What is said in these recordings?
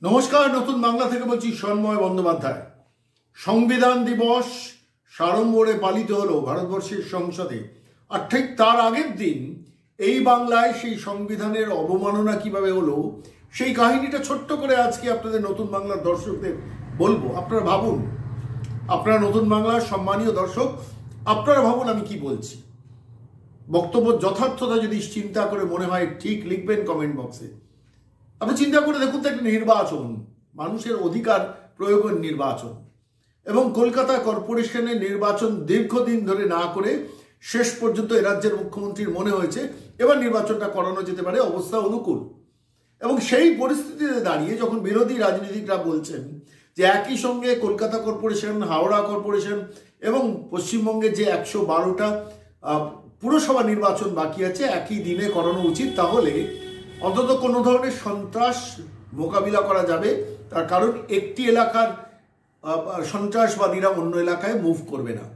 নমস্কার, নতুন বাংলা থেকে বলছি সন্ময় বন্দ্যোপাধ্যায়। সংবিধান দিবস সাড়ম্বরে পালিত হলো ভারতবর্ষের সংসদে, আর ঠিক তার আগের দিন এই বাংলায় সেই সংবিধানের অবমাননা কিভাবে হলো সেই কাহিনীটা ছোট্ট করে আজকে আপনাদের নতুন বাংলার দর্শকদের বলবো। আপনারা ভাবুন, আপনারা নতুন বাংলার সম্মানীয় দর্শক, আপনারা ভাবুন আমি কি বলছি। বক্তব্য যথার্থতা যদি চিন্তা করে মনে হয় ঠিক লিখবেন কমেন্ট বক্সে। আপনি চিন্তা করে দেখুন তো, একটা নির্বাচন, মানুষের অধিকার প্রয়োগের নির্বাচন, এবং কলকাতা কর্পোরেশনের নির্বাচন দীর্ঘদিন ধরে না করে শেষ পর্যন্ত এ রাজ্যের মুখ্যমন্ত্রীর মনে হয়েছে এবার নির্বাচনটা করানো যেতে পারে, অবস্থা অনুকূল। এবং সেই পরিস্থিতিতে দাঁড়িয়ে যখন বিরোধী রাজনীতিকরা বলছেন যে একই সঙ্গে কলকাতা কর্পোরেশন, হাওড়া কর্পোরেশন এবং পশ্চিমবঙ্গের যে 112টা পুরসভা নির্বাচন বাকি আছে একই দিনে করানো উচিত, তাহলে অন্তত কোনো ধরনের সন্ত্রাস মোকাবিলা করা যাবে। তার কারণ একটি এলাকার সন্ত্রাসবাদীরা অন্য এলাকায় মুভ করবে না।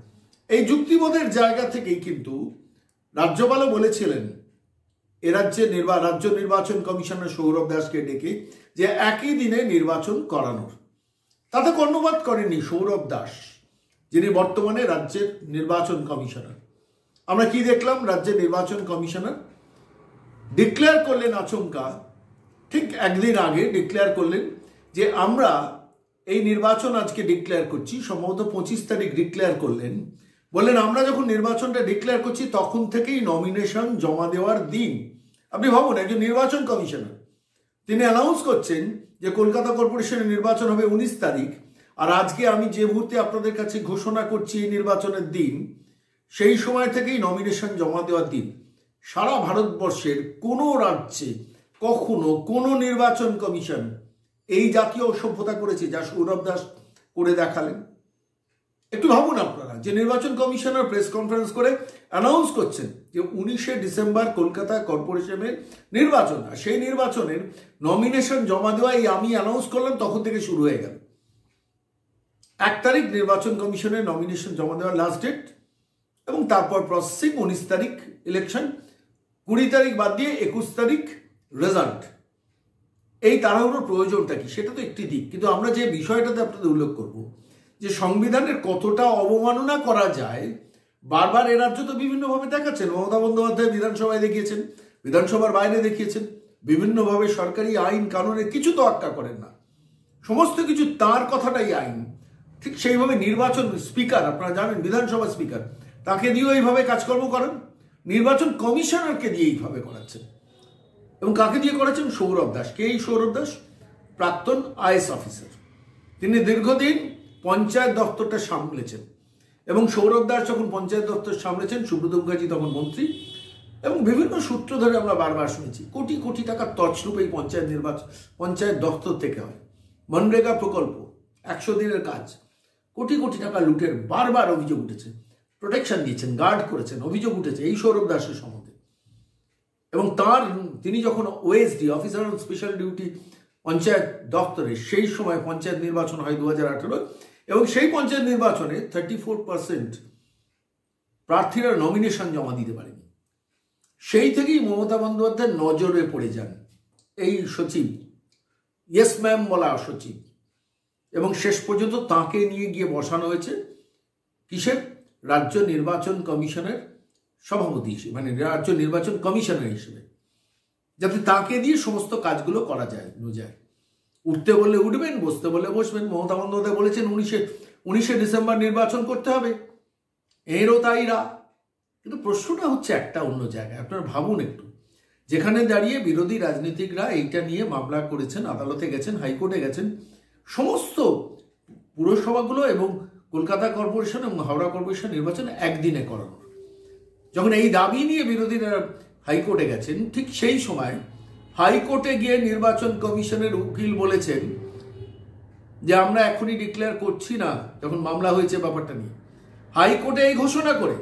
এই যুক্তিবোধের জায়গা থেকেই কিন্তু রাজ্যপালও বলেছিলেন এ রাজ্যে রাজ্য নির্বাচন কমিশনার সৌরভ দাসকে ডেকে যে একই দিনে নির্বাচন করানোর। তাতে কর্ণপাত করেননি সৌরভ দাস, যিনি বর্তমানে রাজ্যের নির্বাচন কমিশনার। আমরা কি দেখলাম? রাজ্যের নির্বাচন কমিশনার ডিক্লেয়ার করলেন আচমকা, ঠিক একদিন আগে ডিক্লেয়ার করলেন যে আমরা এই নির্বাচন আজকে ডিক্লেয়ার করছি, সম্ভবত 25 তারিখ ডিক্লেয়ার করলেন। বললেন আমরা যখন নির্বাচনটা ডিক্লেয়ার করছি তখন থেকেই নমিনেশন জমা দেওয়ার দিন। আপনি ভাবুন, একজন নির্বাচন কমিশনার তিনি অ্যানাউন্স করছেন যে কলকাতা কর্পোরেশনের নির্বাচন হবে 19 তারিখ, আর আজকে আমি যে মুহূর্তে আপনাদের কাছে ঘোষণা করছি এই নির্বাচনের দিন, সেই সময় থেকেই নমিনেশন জমা দেওয়ার দিন। সারা ভারতবর্ষের কোনো রাজ্যে কখনো কোনো নির্বাচন কমিশন এই জাতীয় অসভ্যতা করেছে যা সৌরভ দাস করে দেখালেন? একটু ভাবুন আপনারা, যে নির্বাচন কমিশনার প্রেস কনফারেন্স করে অ্যানাউন্স করছেন যে 19শে ডিসেম্বর কলকাতা কর্পোরেশনের নির্বাচন, আর সেই নির্বাচনের নমিনেশন জমা দেওয়া এই আমি অ্যানাউন্স করলাম তখন থেকে শুরু হয়ে গেল। 1 তারিখ নির্বাচন কমিশনের নমিনেশন জমা দেওয়ার লাস্ট ডেট, এবং তারপর প্রসেসিং 19 তারিখ ইলেকশন, 20 তারিখ বাদ দিয়ে 21 তারিখ রেজাল্ট। এই তাড়াহুড়োর প্রয়োজনটা কি? সেটা তো একটি দিক, কিন্তু আমরা যে বিষয়টাতে আপনাদের উল্লেখ করব যে সংবিধানের কতটা অবমাননা করা যায় বারবার এ রাজ্য তো বিভিন্নভাবে দেখাচ্ছেন। মমতা বন্দ্যোপাধ্যায় বিধানসভায় দেখিয়েছেন, বিধানসভার বাইরে দেখিয়েছেন, বিভিন্নভাবে সরকারি আইন কানুনের কিছু তো আটকা করেন না, সমস্ত কিছু তার কথাটাই আইন। ঠিক সেইভাবে নির্বাচন স্পিকার, আপনারা জানেন বিধানসভা স্পিকার, তাকে দিয়েও এইভাবে কাজকর্ম করেন। নির্বাচন কমিশনারকে দিয়ে এইভাবে করাচ্ছেন, এবং কাকে দিয়ে করাচ্ছেন? সৌরভ দাস। কে এই সৌরভ দাস? প্রাক্তন আইএস অফিসার। তিনি দীর্ঘদিন পঞ্চায়েত দপ্তরটা সামলেছেন, এবং সৌরভ দাস যখন পঞ্চায়েত দপ্তর সামলেছেন সুব্রত মুখার্জি তখন মন্ত্রী, এবং বিভিন্ন সূত্র ধরে আমরা বারবার শুনেছি কোটি কোটি টাকার তছরূপ এই পঞ্চায়েত দপ্তর থেকে হয়। মনরেগা প্রকল্প, 100 দিনের কাজ, কোটি কোটি টাকা লুটের বারবার অভিযোগ উঠেছে। প্রোটেকশন দিয়েছেন, গার্ড করেছেন, অভিযোগ উঠেছে এই সৌরভ দাসের সম্বন্ধে। এবং তিনি যখন OSD, officer on special duty panchayat দপ্তরে, সেই সময় পঞ্চায়েত নির্বাচন হয় 2018, এবং সেই পঞ্চায়েত নির্বাচনে 34% প্রার্থীরা নমিনেশন জমা দিতে পারেনি। সেই থেকেই মমতা বন্দ্যোপাধ্যায়ের নজরে পড়ে যান এই সচিব, ইয়েস ম্যাম বলা সচিব, এবং শেষ পর্যন্ত তাকে নিয়ে গিয়ে বসানো হয়েছে কিসের? রাজ্য নির্বাচন কমিশনের সভাপতি হিসেবে, মানে রাজ্য নির্বাচন কমিশনার হিসেবে, যাতে তাকে দিয়ে সমস্ত কাজগুলো করা যায়। উঠতে বললে উঠবেন, বসতে বললে বসবেন। মমতা বন্দ্যোপাধ্যায় বলেছেন 19শে ডিসেম্বর নির্বাচন করতে হবে, এরও তাইরা। কিন্তু প্রশ্নটা হচ্ছে একটা অন্য জায়গায়। আপনারা ভাবুন একটু, যেখানে দাঁড়িয়ে বিরোধী রাজনীতিকরা এইটা নিয়ে মামলা করেছেন, আদালতে গেছেন, হাইকোর্টে গেছেন, সমস্ত পুরসভাগুলো এবং কলকাতা কর্পোরেশন এবং হাওড়া কর্পোরেশন নির্বাচন একদিনে করানোর, যখন এই দাবি নিয়ে বিরোধীরা হাইকোর্টে গেছেন, ঠিক সেই সময় হাইকোর্টে গিয়ে নির্বাচন কমিশনের উকিল বলেছেন যে আমরা এখনই ডিক্লেয়ার করছি না, যখন মামলা হয়েছে ব্যাপারটা নিয়ে। হাইকোর্টে এই ঘোষণা করে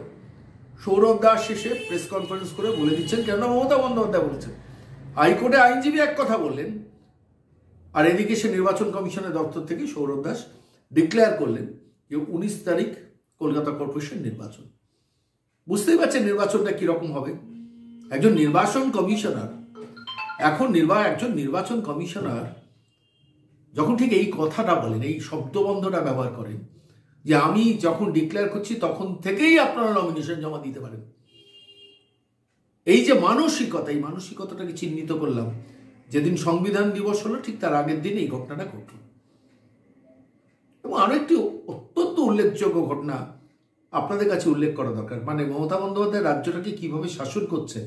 সৌরভ দাস শেষে প্রেস কনফারেন্স করে বলে দিচ্ছেন, কেন মমতা বন্দ্যোপাধ্যায় বলেছেন। হাইকোর্টে আইনজীবী এক কথা বললেন, আর এদিকে সে নির্বাচন কমিশনের দপ্তর থেকে সৌরভ দাস ডিক্লেয়ার করলেন যে 19 তারিখ কলকাতা কর্পোরেশন নির্বাচন। বুঝতেই পারছেন নির্বাচনটা কিরকম হবে। একজন নির্বাচন কমিশনার, একজন নির্বাচন কমিশনার যখন ঠিক এই কথাটা বলেন, এই শব্দবন্ধটা ব্যবহার করেন যে আমি যখন ডিক্লেয়ার করছি তখন থেকেই আপনারা নমিনেশন জমা দিতে পারেন, এই যে মানসিকতা, এই মানসিকতাটাকে চিহ্নিত করলাম যেদিন সংবিধান দিবস হলো ঠিক তার আগের দিন এই ঘটনাটা ঘটল। এবং আরো একটি অত্যন্ত উল্লেখযোগ্য ঘটনা আপনাদের কাছে উল্লেখ করা দরকার, মানে মমতা বন্দ্যোপাধ্যায় রাজ্যটাকে কিভাবে শাসন করছেন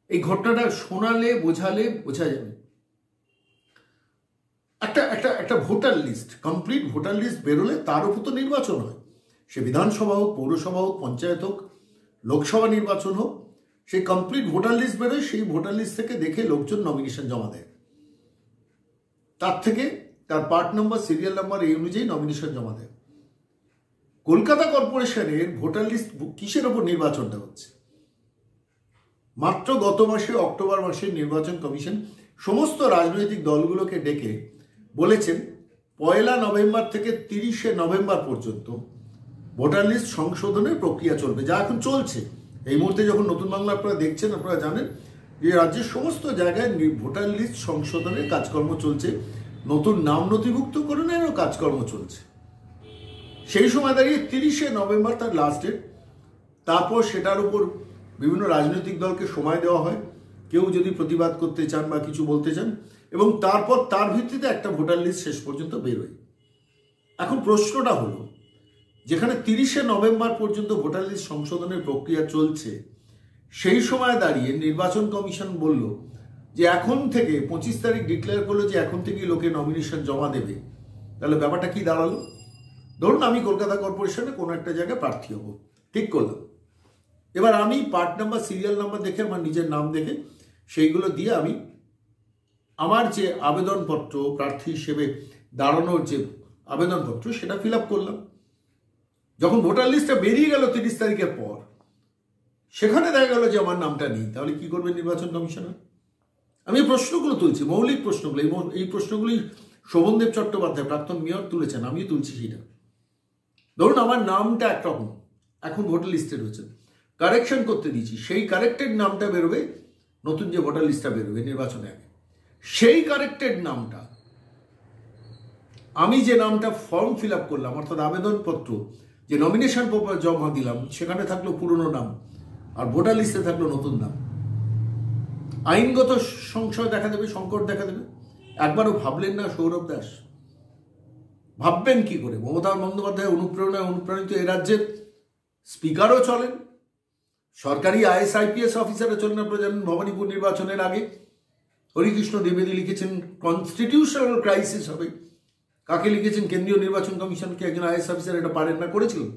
এই ঘটনাটা শোনালে বোঝালে বোঝা যাবে। একটা voter list, complete voter list বেরোলে তার উপর তো নির্বাচন হয়, সে বিধানসভা হোক, পৌরসভা হোক, পঞ্চায়েত হোক, লোকসভা নির্বাচন হোক, সেই কমপ্লিট ভোটার লিস্ট বেরোয়, সেই ভোটার লিস্ট থেকে দেখে লোকজন নমিনেশন জমা দেয়, তার থেকে তার পার্ট নাম্বার, সিরিয়াল নাম্বার এই অনুযায়ী নমিনেশন জমা দেয়। কলকাতা কর্পোরেশনের ভোটার লিস্ট কিসের ওপর নির্বাচনটা হচ্ছে? মাত্র গত মাসে অক্টোবর মাসে নির্বাচন কমিশন সমস্ত রাজনৈতিক দলগুলোকে ডেকে বলেছেন 1 নভেম্বর থেকে 30 নভেম্বর পর্যন্ত ভোটার লিস্ট সংশোধনের প্রক্রিয়া চলবে, যা এখন চলছে। এই মুহূর্তে যখন নতুন বাংলা আপনারা দেখছেন, আপনারা জানেন যে রাজ্যের সমস্ত জায়গায় ভোটার লিস্ট সংশোধনের কাজকর্ম চলছে, নতুন নাম নথিভুক্তকরণেরও কাজকর্ম চলছে। সেই সময় দাঁড়িয়ে 30 নভেম্বর তার লাস্ট ডেট, তারপর সেটার উপর বিভিন্ন রাজনৈতিক দলকে সময় দেওয়া হয়, কেউ যদি প্রতিবাদ করতে চান বা কিছু বলতে চান, এবং তারপর তার ভিত্তিতে একটা ভোটার লিস্ট শেষ পর্যন্ত বেরোয়। এখন প্রশ্নটা হলো, যেখানে 30 নভেম্বর পর্যন্ত ভোটার লিস্ট সংশোধনের প্রক্রিয়া চলছে, সেই সময় দাঁড়িয়ে নির্বাচন কমিশন বলল যে এখন থেকে 25 তারিখ ডিক্লেয়ার করলো যে এখন থেকেই লোকে নমিনেশন জমা দেবে। তাহলে ব্যাপারটা কি দাঁড়ালো? ধরুন আমি কলকাতা কর্পোরেশনে কোনো একটা জায়গায় প্রার্থী হব, ঠিক করলাম। এবার আমি পার্ট নাম্বার, সিরিয়াল নাম্বার দেখে, আমার নিজের নাম দেখে সেইগুলো দিয়ে আমি আমার যে আবেদনপত্র, প্রার্থী হিসেবে দাঁড়ানোর যে আবেদনপত্র, সেটা ফিল আপ করলাম। যখন ভোটার লিস্টটা বেরিয়ে গেল 30 তারিখের পর, সেখানে দেখা গেল যে আমার নামটা নেই, তাহলে কি করবে নির্বাচন কমিশনার? আমি এই প্রশ্নগুলো তুলছি, মৌলিক প্রশ্নগুলো। এই প্রশ্নগুলি শোভনদেব চট্টোপাধ্যায় প্রাক্তন মেয়র তুলেছেন, আমিও তুলছি সেটা। ধরুন আমার নামটা একরকম, এখন ভোটার লিস্টে রয়েছে, কারেকশন করতে দিয়েছি, সেই কারেক্টেড নামটা বেরোবে নতুন যে ভোটার লিস্টটা বেরোবে নির্বাচনে আগে, সেই কারেক্টেড নামটা আমি যে নামটা ফর্ম ফিল আপ করলাম, অর্থাৎ আবেদনপত্র যে নমিনেশন পেপার জমা দিলাম, সেখানে থাকলো পুরনো নাম আর ভোটার লিস্টে থাকলো নতুন নাম। আইনগত সংশয় দেখা দেবে, সংকট দেখা দেবে। একবারও ভাবলেন না সৌরভ দাস? ভাববেন কি করে? মমতা বন্দ্যোপাধ্যায় অনুপ্রাণিত এ রাজ্যের স্পিকারও চলেন, সরকারি IAS IPS অফিসারও চলেন। আপনারা জানেন ভবানীপুর নির্বাচনের আগে হরিকৃষ্ণ দ্বিবেদী লিখেছেন কনস্টিটিউশনাল ক্রাইসিস হবে। কাকে লিখেছেন? কেন্দ্রীয় নির্বাচন কমিশনকে একজন IAS অফিসার এটা পারেন না করেছিলেন,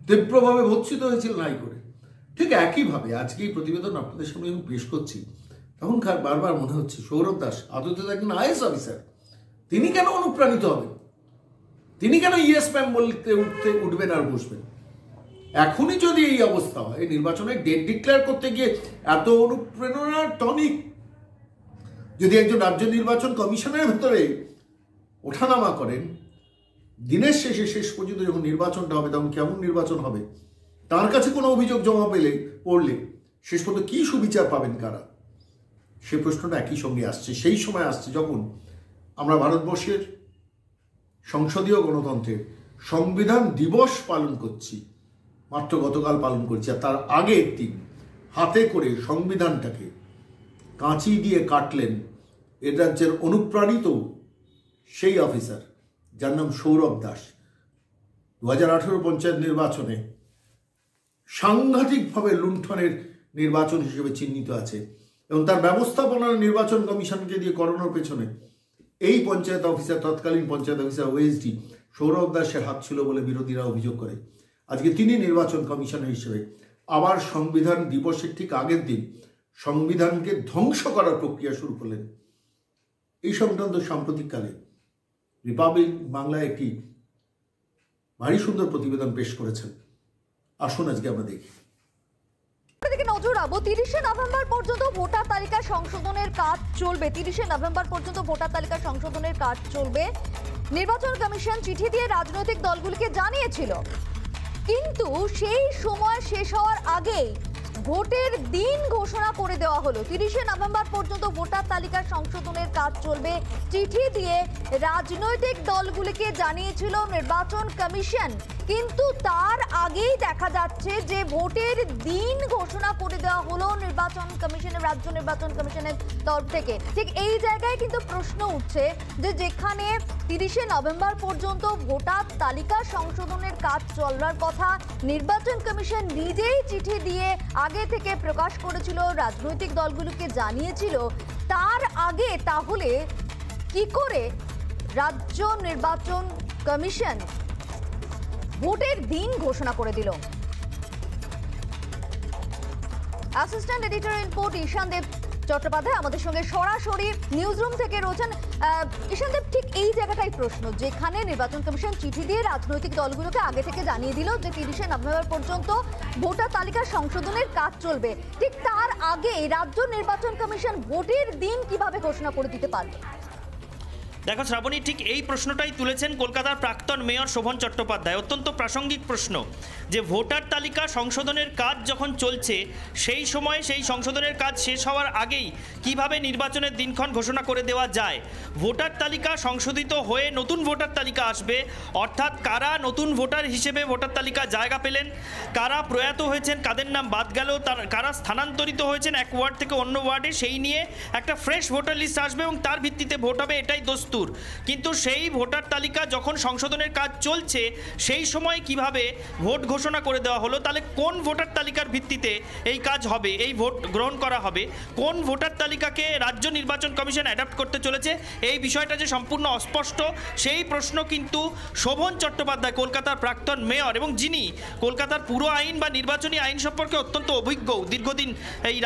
তীব্রভাবে ভৎসিত হয়েছিল নাই করে। ঠিক একইভাবে আজকে এই প্রতিবেদন আপনাদের সামনে আমি পেশ করছি, তখন বারবার মনে হচ্ছে সৌরভ দাস আদতে একজন IAS অফিসার, তিনি কেন অনুপ্রাণিত হবেন? তিনি কেন ইয়েস ম্যাম বলতে উঠবেন আর বসবেন? এখনই যদি এই অবস্থা হয়, নির্বাচনের ডেট ডিক্লেয়ার করতে গিয়ে এত অনুপ্রেরণার টনিক যদি একজন রাজ্য নির্বাচন কমিশনের ভেতরে ওঠানামা করেন, দিনের শেষ পর্যন্ত যখন নির্বাচনটা হবে তখন কেমন নির্বাচন হবে? তার কাছে কোনো অভিযোগ জমা পড়লে শেষ পর্যন্ত কি সুবিচার পাবেন কারা? সে প্রশ্নটা একই সঙ্গে আসছে, সেই সময় আসছে যখন আমরা ভারতবর্ষের সংসদীয় গণতন্ত্রের সংবিধান দিবস পালন করছি, মাত্র গতকাল পালন করছি। আর তার আগের দিন হাতে করে সংবিধানটাকে কাঁচি দিয়ে কাটলেন এ রাজ্যের অনুপ্রাণিত সেই অফিসার যার নাম সৌরভ দাস। 2018 পঞ্চায়েত নির্বাচনে সাংঘাতিকভাবে লুণ্ঠনের নির্বাচন হিসেবে চিহ্নিত আছে, এবং তার ব্যবস্থাপনা নির্বাচন কমিশনকে দিয়ে করানোর পেছনে এই পঞ্চায়েত অফিসার, তৎকালীন পঞ্চায়েত অফিসার OSD সৌরভ দাসের হাত ছিল বলে বিরোধীরা অভিযোগ করে। আজকে তিনি নির্বাচন কমিশনার হিসেবে আবার সংবিধান দিবসের ঠিক আগের দিন সংবিধানকে ধ্বংস করার প্রক্রিয়া শুরু করলেন। এই সংক্রান্ত সাম্প্রতিককালে রিপাবলিক বাংলায় একটি ভারী সুন্দর প্রতিবেদন পেশ করেছেন। আসুন আজকে আমরা দেখি। নজর রাখবো 30 নভেম্বর পর্যন্ত ভোটার তালিকা সংশোধনের কাজ চলবে। 30 নভেম্বর পর্যন্ত ভোটার তালিকা সংশোধনের কাজ চলবে। নির্বাচন কমিশন চিঠি দিয়ে রাজনৈতিক দলগুলিকে জানিয়েছিল, কিন্তু সেই সময় শেষ হওয়ার আগেই ভোটের দিন ঘোষণা করে দেওয়া হলো। 30শে নভেম্বর পর্যন্ত ভোটার তালিকা সংশোধনের কাজ চলবে। চিঠি দিয়ে রাজনৈতিক দলগুলিকে জানিয়েছিল নির্বাচন কমিশন, কিন্তু তার আগেই দেখা যাচ্ছে যে ভোটের দিন ঘোষণা করে দেওয়া হলো নির্বাচন কমিশনের, রাজ্য নির্বাচন কমিশনের তরফ থেকে। ঠিক এই জায়গায় কিন্তু প্রশ্ন উঠছে যে যেখানে 30শে নভেম্বর পর্যন্ত ভোটার তালিকা সংশোধনের কাজ চলার কথা, নির্বাচন কমিশন নিজেই চিঠি দিয়ে আগে থেকে প্রকাশ করেছিল, রাজনৈতিক দলগুলোকে জানিয়েছিল, তার আগে তাহলে কি করে রাজ্য নির্বাচন কমিশন ভোটের দিন ঘোষণা করে দিল? অ্যাসিস্ট্যান্ট এডিটর ইনপুট ঈশান দেব চট্টোপাধ্যায় আমাদের সঙ্গে সরাসরি নিউজরুম থেকে রয়েছেন। ঈশান দেব, ঠিক এই জায়গাটাই প্রশ্ন, যেখানে নির্বাচন কমিশন চিঠি দিয়ে রাজনৈতিক দলগুলোকে আগে থেকে জানিয়ে দিল যে 30শে নভেম্বর পর্যন্ত ভোটার তালিকা সংশোধনের কাজ চলবে, ঠিক তার আগে রাজ্য নির্বাচন কমিশন ভোটের দিন কিভাবে ঘোষণা করে দিতে পারবে? দেখো শ্রাবণী, ঠিক এই প্রশ্নটাই তুলেছেন কলকাতার প্রাক্তন মেয়র শোভন চট্টোপাধ্যায়। অত্যন্ত প্রাসঙ্গিক প্রশ্ন যে ভোটার তালিকা সংশোধনের কাজ যখন চলছে সেই সময় সেই সংশোধনের কাজ শেষ হওয়ার আগেই কিভাবে নির্বাচনের দিনক্ষণ ঘোষণা করে দেওয়া যায়। ভোটার তালিকা সংশোধিত হয়ে নতুন ভোটার তালিকা আসবে, অর্থাৎ কারা নতুন ভোটার হিসেবে ভোটার তালিকা জায়গা পেলেন, কারা প্রয়াত হয়েছেন, কাদের নাম বাদ গেল, কারা স্থানান্তরিত হয়েছেন এক ওয়ার্ড থেকে অন্য ওয়ার্ডে, সেই নিয়ে একটা ফ্রেশ ভোটার লিস্ট আসবে এবং তার ভিত্তিতে ভোট হবে, এটাই দস্তুর। কিন্তু সেই ভোটার তালিকা যখন সংশোধনের কাজ চলছে সেই সময় কিভাবে ভোট ঘোষণা করে দেওয়া হলো, তাহলে কোন ভোটার তালিকার ভিত্তিতে এই কাজ হবে, এই ভোট গ্রহণ করা হবে, কোন ভোটার তালিকাকে রাজ্য নির্বাচন কমিশন অ্যাডাপ্ট করতে চলেছে, এই বিষয়টা যে সম্পূর্ণ অস্পষ্ট, সেই প্রশ্ন কিন্তু শোভন চট্টোপাধ্যায় কলকাতার প্রাক্তন মেয়র এবং যিনি কলকাতার পুরো আইন বা নির্বাচনী আইন সম্পর্কে অত্যন্ত অভিজ্ঞ, দীর্ঘদিন এই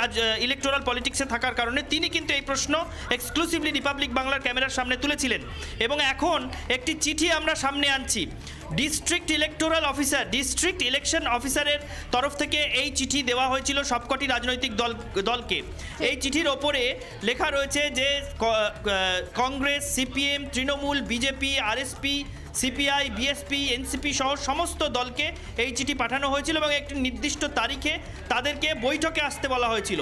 ইলেকটোরাল পলিটিক্সে থাকার কারণে তিনি কিন্তু এই প্রশ্ন এক্সক্লুসিভলি রিপাবলিক বাংলার ক্যামেরার সামনে তুলেছিলেন। এবং এখন একটি চিঠি আমরা সামনে আনছি। ডিস্ট্রিক্ট ইলেকশন অফিসারের তরফ থেকে এই চিঠি দেওয়া হয়েছিল সবকটি রাজনৈতিক দলকে। এই চিঠির ওপরে লেখা রয়েছে যে Congress, CPM, Trinamool, BJP, RSP, CPI, BSP, NCP সহ সমস্ত দলকে এই চিঠি পাঠানো হয়েছিল এবং একটি নির্দিষ্ট তারিখে তাদেরকে বৈঠকে আসতে বলা হয়েছিল।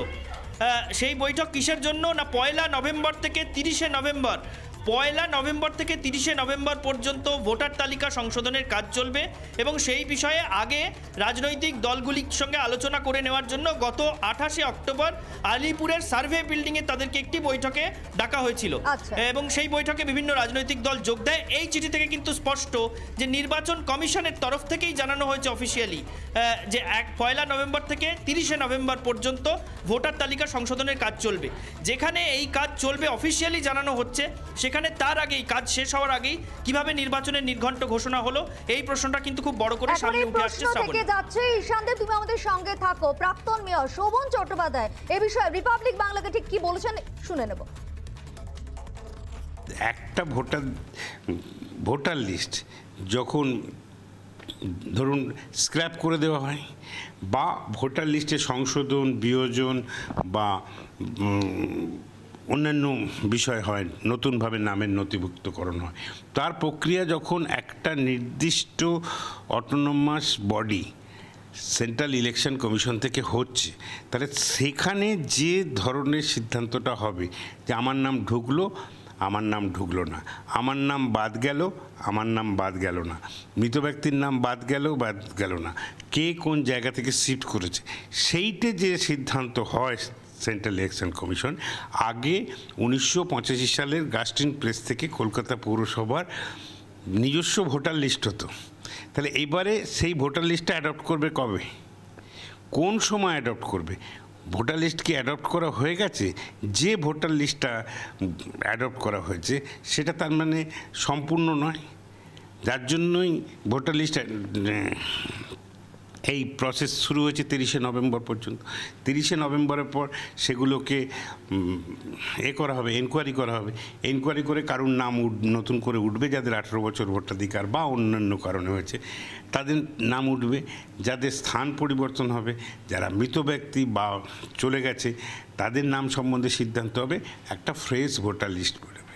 সেই বৈঠক কিসের জন্য? না, 1 নভেম্বর থেকে 30শে নভেম্বর, 1 নভেম্বর থেকে 30শে নভেম্বর পর্যন্ত ভোটার তালিকা সংশোধনের কাজ চলবে এবং সেই বিষয়ে আগে রাজনৈতিক দলগুলির সঙ্গে আলোচনা করে নেওয়ার জন্য গত 28শে অক্টোবর আলিপুরের সার্ভে বিল্ডিংয়ে তাদেরকে একটি বৈঠকে ডাকা হয়েছিল এবং সেই বৈঠকে বিভিন্ন রাজনৈতিক দল যোগ দেয়। এই চিঠি থেকে কিন্তু স্পষ্ট যে নির্বাচন কমিশনের তরফ থেকেই জানানো হয়েছে অফিসিয়ালি যে 1 নভেম্বর থেকে 30শে নভেম্বর পর্যন্ত ভোটার তালিকা সংশোধনের কাজ চলবে। যেখানে এই কাজ চলবে অফিসিয়ালি জানানো হচ্ছে, সেখানে তার আগেই কাজ শেষ হওয়ার আগেই কিভাবে নির্বাচনের নির্ঘণ্ট ঘোষণা হলো, এই প্রশ্নটা কিন্তু খুব বড় করে সামনে উঠে আসছে। ঈশান দেব, তুমি আমাদের সঙ্গে থাকো। প্রাক্তন মেয়র শোভন চট্টোপাধ্যায় এই বিষয়ে রিপাবলিক বাংলাকে ঠিক কি বলেছেন শুনে নেব। একটা ভোটার লিস্ট যখন ধরুন স্ক্র্যাপ করে দেওয়া হয় বা ভোটার লিস্টে সংশোধন, বিয়োজন বা অন্যান্য বিষয় হয়, নতুনভাবে নামের নথিভুক্তকরণ হয়, তার প্রক্রিয়া যখন একটা নির্দিষ্ট autonomous body central election commission থেকে হচ্ছে, তাহলে সেখানে যে ধরনের সিদ্ধান্তটা হবে যে আমার নাম ঢুকলো, আমার নাম ঢুকলো না, আমার নাম বাদ গেল, আমার নাম বাদ গেল না, মৃত ব্যক্তির নাম বাদ গেল না, কে কোন জায়গা থেকে শিফট করেছে, সেইটে যে সিদ্ধান্ত হয় সেন্ট্রাল ইলেকশন কমিশন, আগে 1985 সালের গাস্টিন প্রেস থেকে কলকাতা পৌরসভার নিজস্ব ভোটার লিস্ট হতো। তাহলে এবারে সেই ভোটার লিস্টটা অ্যাডপ্ট করবে কবে, কোন সময় অ্যাডপ্ট করবে? ভোটার লিস্ট কি অ্যাডপ্ট করা হয়ে গেছে? যে ভোটার লিস্টটা অ্যাডপ্ট করা হয়েছে সেটা তার মানে সম্পূর্ণ নয়, যার জন্যই ভোটার লিস্ট এই প্রসেস শুরু হয়েছে 30শে নভেম্বর পর্যন্ত। 30শে নভেম্বরের পর সেগুলোকে করা হবে, এনকোয়ারি করা হবে। এনকোয়ারি করে কারোর নাম নতুন করে উঠবে, যাদের 18 বছর ভোটাধিকার বা অন্যান্য কারণে হয়েছে তাদের নাম উঠবে, যাদের স্থান পরিবর্তন হবে, যারা মৃত ব্যক্তি বা চলে গেছে তাদের নাম সম্বন্ধে সিদ্ধান্ত হবে, একটা ফ্রেশ ভোটার লিস্ট বেরোবে।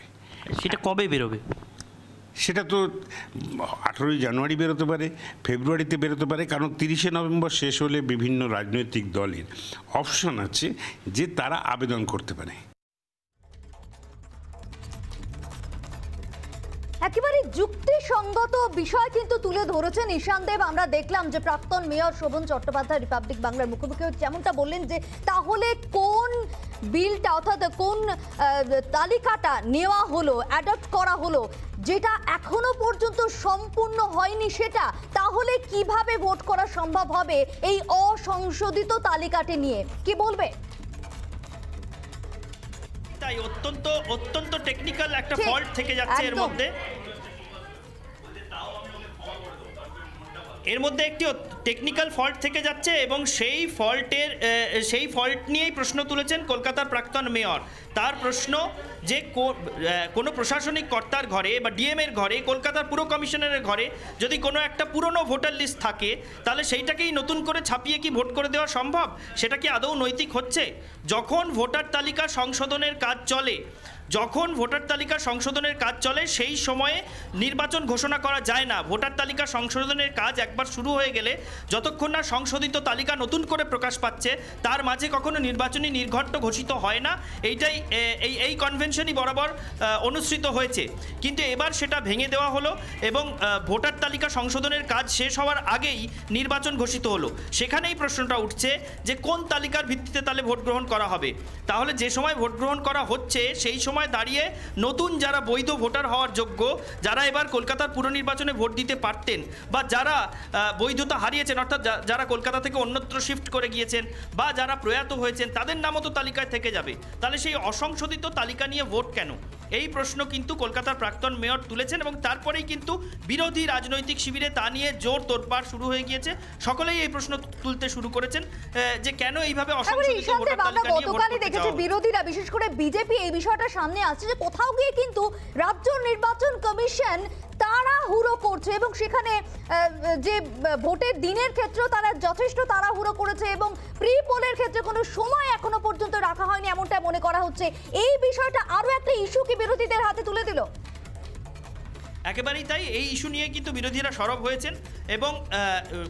সেটা কবে বেরোবে? সেটা তো 18ই জানুয়ারি বেরোতে পারে, ফেব্রুয়ারিতে বেরোতে পারে, কারণ 30শে নভেম্বর শেষ হলে বিভিন্ন রাজনৈতিক দলের অপশন আছে যে তারা আবেদন করতে পারে। একেবারে যুক্তিসঙ্গত বিষয় কিন্তু তুলে ধরেছেন ঈশান দেব। আমরা দেখলাম যে প্রাক্তন মেয়র শোভন চট্টোপাধ্যায় রিপাবলিক বাংলার মুখোমুখি যেমনটা বললেন যে তাহলে কোন বিলটা অর্থাৎ কোন তালিকাটা নেওয়া হলো, অ্যাডপ্ট করা হলো, যেটা এখনো পর্যন্ত সম্পূর্ণ হয়নি সেটা, তাহলে কিভাবে ভোট করা সম্ভব হবে এই অসংশোধিত তালিকাটি নিয়ে, কি বলবে? তাই অত্যন্ত টেকনিক্যাল একটা ফল্ট থেকে যাচ্ছে এর মধ্যে একটি টেকনিক্যাল ফল্ট থেকে যাচ্ছে এবং সেই ফল্ট নিয়েই প্রশ্ন তুলেছেন কলকাতার প্রাক্তন মেয়র। তার প্রশ্ন যে কোনো প্রশাসনিক কর্তার ঘরে বা ডিএমের ঘরে, কলকাতার পুর কমিশনারের ঘরে যদি কোনো একটা পুরনো ভোটার লিস্ট থাকে, তাহলে সেইটাকেই নতুন করে ছাপিয়ে কি ভোট করে দেওয়া সম্ভব? সেটা কি আদৌ নৈতিক হচ্ছে? যখন ভোটার তালিকা সংশোধনের কাজ চলে সেই সময়ে নির্বাচন ঘোষণা করা যায় না। ভোটার তালিকা সংশোধনের কাজ একবার শুরু হয়ে গেলে যতক্ষণ না সংশোধিত তালিকা নতুন করে প্রকাশ পাচ্ছে তার মাঝে কখনো নির্বাচনী নির্ঘণ্ট ঘোষিত হয় না। এইটাই এই কনভেনশনই বরাবর অনুসৃত হয়েছে, কিন্তু এবার সেটা ভেঙে দেওয়া হলো এবং ভোটার তালিকা সংশোধনের কাজ শেষ হওয়ার আগেই নির্বাচন ঘোষিত হলো। সেখানেই প্রশ্নটা উঠছে যে কোন তালিকার ভিত্তিতে তাহলে ভোট গ্রহণ করা হবে। তাহলে যে সময় ভোট গ্রহণ করা হচ্ছে সেই সময় দাঁড়িয়ে নতুন যারা বৈধ ভোটার হওয়ার যোগ্য, যারা এবার কলকাতার পুর নির্বাচনে ভোট দিতে পারতেন বা যারা বৈধতা হারিয়েছেন, অর্থাৎ যারা কলকাতা থেকে অন্যত্র শিফট করে গিয়েছেন বা যারা প্রয়াত হয়েছেন, তাদের নামও তো তালিকায় থেকে যাবে। তাহলে সেই অসংশোধিত তালিকা নিয়ে ভোট কেন? এই প্রশ্ন কিন্তু কলকাতার প্রাক্তন মেয়র তুলেছেন এবং তারপরেই কিন্তু বিরোধী রাজনৈতিক শিবিরে তা নিয়ে জোর তোড়পাড় শুরু হয়ে গিয়েছে। সকলেই এই প্রশ্ন তুলতে শুরু করেছেন যে কেন এইভাবে অসংশোধিত ভোটার তালিকা নিয়ে ভোট করতে দেখেছি বিরোধীরা, বিশেষ করে বিজেপি, এই বিষয়টা সামনে আসছে যে কোথাও গিয়ে কিন্তু রাজ্য নির্বাচন কমিশন তাড়াহুড়ো করছে এবং সেখানে যে ভোটের দিনের ক্ষেত্রেও তারা যথেষ্ট তাড়াহুড়ো করেছে এবং প্রি পোলের ক্ষেত্রে কোনো সময় এখনো পর্যন্ত রাখা হয়নি এমনটা মনে করা হচ্ছে। এই বিষয়টা আরো একটা ইস্যু কি বিরোধীদের হাতে তুলে দিল? একেবারেই তাই। এই ইস্যু নিয়ে কিন্তু বিরোধীরা সরব হয়েছেন এবং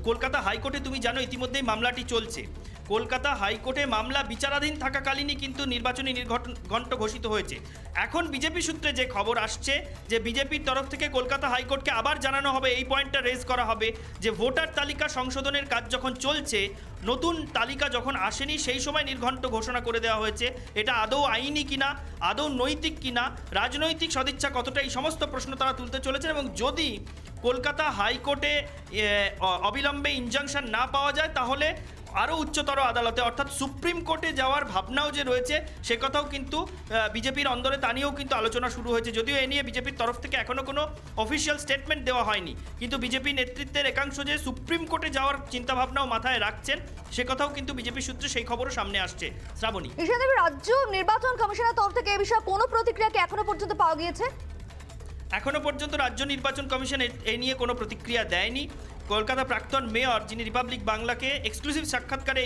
কলকাতা হাইকোর্টে তুমি জানো ইতিমধ্যেই মামলাটি চলছে। কলকাতা হাইকোর্টে মামলা বিচারাধীন থাকাকালীনই কিন্তু নির্বাচনী নির্ঘণ্ট ঘোষিত হয়েছে। এখন বিজেপি সূত্রে যে খবর আসছে যে বিজেপির তরফ থেকে কলকাতা হাইকোর্টকে আবার জানানো হবে, এই পয়েন্টটা রেজ করা হবে যে ভোটার তালিকা সংশোধনের কাজ যখন চলছে, নতুন তালিকা যখন আসেনি সেই সময় নির্ঘণ্ট ঘোষণা করে দেওয়া হয়েছে। এটা আদৌ আইনি কিনা, আদৌ নৈতিক কিনা, রাজনৈতিক সদিচ্ছা কতটা, এই সমস্ত প্রশ্ন তারা তুলতে চলেছেন। এবং যদি কলকাতা হাইকোর্টে অবিলম্বে ইনজাংশন না পাওয়া যায় তাহলে আরও উচ্চতর আদালতে অর্থাৎ সুপ্রিম কোর্টে যাওয়ার ভাবনাও যে রয়েছে সে কথাও কিন্তু বিজেপির অন্দরে তা নিয়েও কিন্তু আলোচনা শুরু হয়েছে। যদিও এ নিয়ে বিজেপির তরফ থেকে এখনও কোনো অফিসিয়াল স্টেটমেন্ট দেওয়া হয়নি, কিন্তু বিজেপি নেতৃত্বের একাংশ যে সুপ্রিম কোর্টে যাওয়ার চিন্তাভাবনাও মাথায় রাখছেন সে কথাও কিন্তু বিজেপি সূত্রে সেই খবরও সামনে আসছে। শ্রাবণী, রাজ্য নির্বাচন কমিশনের তরফ থেকে এই বিষয়ে কোনো প্রতিক্রিয়া কি এখনো পর্যন্ত পাওয়া গিয়েছে? এখনো পর্যন্ত রাজ্য নির্বাচন কমিশন এ নিয়ে কোনো প্রতিক্রিয়া দেয়নি। কলকাতা প্রাক্তন মেয়র যিনি রিপাবলিক বাংলাকে এক্সক্লুসিভ সাক্ষাৎকারে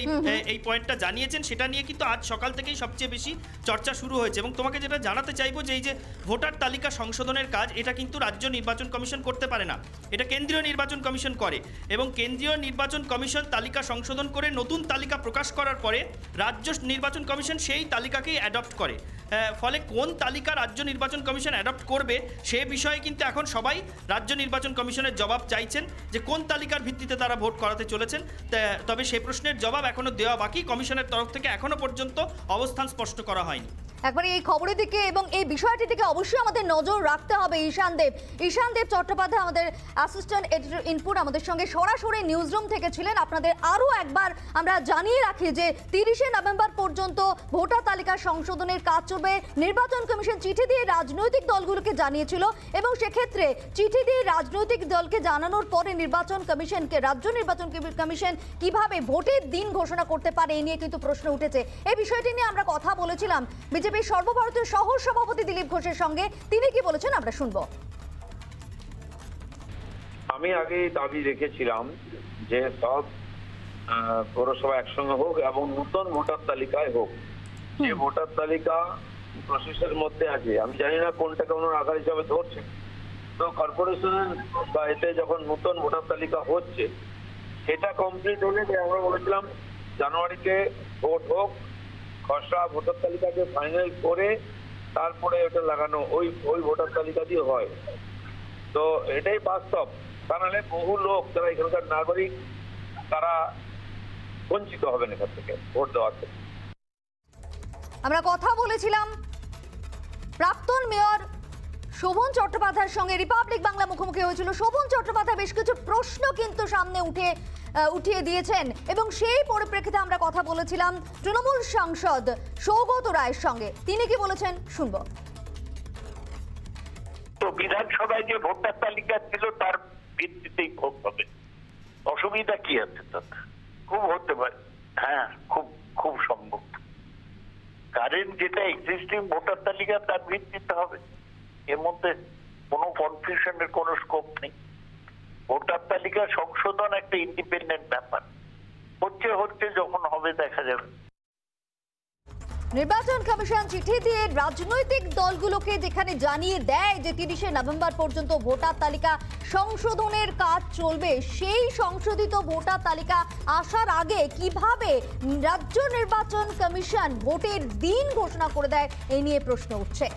এই পয়েন্টটা জানিয়েছেন, সেটা নিয়ে কিন্তু আজ সকাল থেকেই সবচেয়ে বেশি চর্চা শুরু হয়েছে। এবং তোমাকে যেটা জানাতে চাইবো যে এই যে ভোটার তালিকা সংশোধনের কাজ, এটা কিন্তু রাজ্য নির্বাচন কমিশন করতে পারে না, এটা কেন্দ্রীয় নির্বাচন কমিশন করে। এবং কেন্দ্রীয় নির্বাচন কমিশন তালিকা সংশোধন করে নতুন তালিকা প্রকাশ করার পরে রাজ্য নির্বাচন কমিশন সেই তালিকাকেই অ্যাডপ্ট করে। ফলে কোন তালিকা রাজ্য নির্বাচন কমিশন অ্যাডপ্ট করবে সে বিষয়ে কিন্তু এখন সবাই রাজ্য নির্বাচন কমিশনের জবাব চাইছেন যে কোন তালিকার ভিত্তিতে তারা ভোট করাতে চলেছেন। তবে সেই প্রশ্নের জবাব এখনো দেওয়া বাকি। কমিশনের তরফ থেকে এখনো পর্যন্ত অবস্থান স্পষ্ট করা হয়নি। একবারে এই খবরের দিকে এবং এই বিষয়টির দিকে অবশ্যই আমাদের নজর রাখতে হবে। ঈশান দেব চট্টোপাধ্যায় আমাদের অ্যাসিস্ট্যান্ট এডিটর ইনপুট আমাদের সঙ্গে সরাসরি নিউজ রুম থেকে ছিলেন। আপনাদের আরও একবার আমরা জানিয়ে রাখি যে 30শে নভেম্বর পর্যন্ত ভোটার তালিকা সংশোধনের কাজ চলবে। নির্বাচন কমিশন চিঠি দিয়ে রাজনৈতিক দলগুলোকে জানিয়েছিল এবং সেক্ষেত্রে চিঠি দিয়ে রাজনৈতিক দলকে জানানোর পরে রাজ্য নির্বাচন কমিশন কিভাবে ভোটের দিন ঘোষণা করতে পারে এই নিয়ে কিন্তু প্রশ্ন উঠেছে। এই বিষয়টি নিয়ে আমরা কথা বলেছিলাম বিজেপির সর্বভারতীয় সহ সভাপতি দিলীপ ঘোষের সঙ্গে। তিনি কি বলেছেন আমরা শুনবো। আমি আগে দাবি রেখেছিলাম যে সব পৌরসভা একসঙ্গে হোক এবং নতুন ভোটার তালিকায় হোক। যে ভোটার তালিকা প্রসেসের মধ্যে আছে, আমি জানি না কোনটাকে ওনার আধার হিসাবে ধরছে, তো কর্পোরেশনের বা এতে যখন নতুন ভোটার তালিকা হচ্ছে, সেটা কমপ্লিট হলে যে আমরা বলেছিলাম জানুয়ারিতে ভোট হোক, খসড়া ভোটার তালিকাকে ফাইনাল করে তারপরে ওটা লাগানো ওই ভোটার তালিকা দিয়ে হয়। তো এটাই বাস্তব। তা নাহলে বহু লোক যারা এখানকার নাগরিক তারা বঞ্চিত হবেন এখান থেকে ভোট দেওয়ার থেকে। আমরা কথা বলেছিলাম প্রাক্তন মেয়র শোভন চট্টোপাধ্যায়ের সঙ্গে, রিপাবলিক বাংলা মুখোমুখি হয়েছিল। শোভন চট্টোপাধ্যায় বেশ কিছু প্রশ্ন কিন্তু সামনে উঠিয়ে দিয়েছেন এবং সেই পরিপ্রেক্ষিতে আমরা কথা বলেছিলাম তৃণমূল সাংসদ সৌগত রায়ের সঙ্গে। তিনি কি বলেছেন শুনবো। তো বিধানসভায় যে ভোটার তালিকা ছিল তার ভিত্তিতেই ভোট হবে, অসুবিধা কি আছে তাতে? খুব হতে পারে, হ্যাঁ, খুব খুব সম্ভব। কারেন্ট যেটা এক্সিস্টিং ভোটার তালিকা তার ভিত্তিতে হবে, এর মধ্যে কোনো কনফিউশনের কোনো স্কোপ নেই। ভোটার তালিকা সংশোধন একটা ইন্ডিপেন্ডেন্ট ব্যাপার, হচ্ছে যখন হবে দেখা যাবে। নির্বাচন কমিশন চিঠি দিয়ে রাজনৈতিক দলগুলোকে যেখানে জানিয়ে দেয় যে 30শে নভেম্বর পর্যন্ত ভোটার তালিকা সংশোধনের কাজ চলবে, সেই সংশোধিত ভোটার তালিকা আসার আগে কিভাবে রাজ্য নির্বাচন কমিশন ভোটের দিন ঘোষণা করে দেয়, এই নিয়ে প্রশ্ন উঠছে।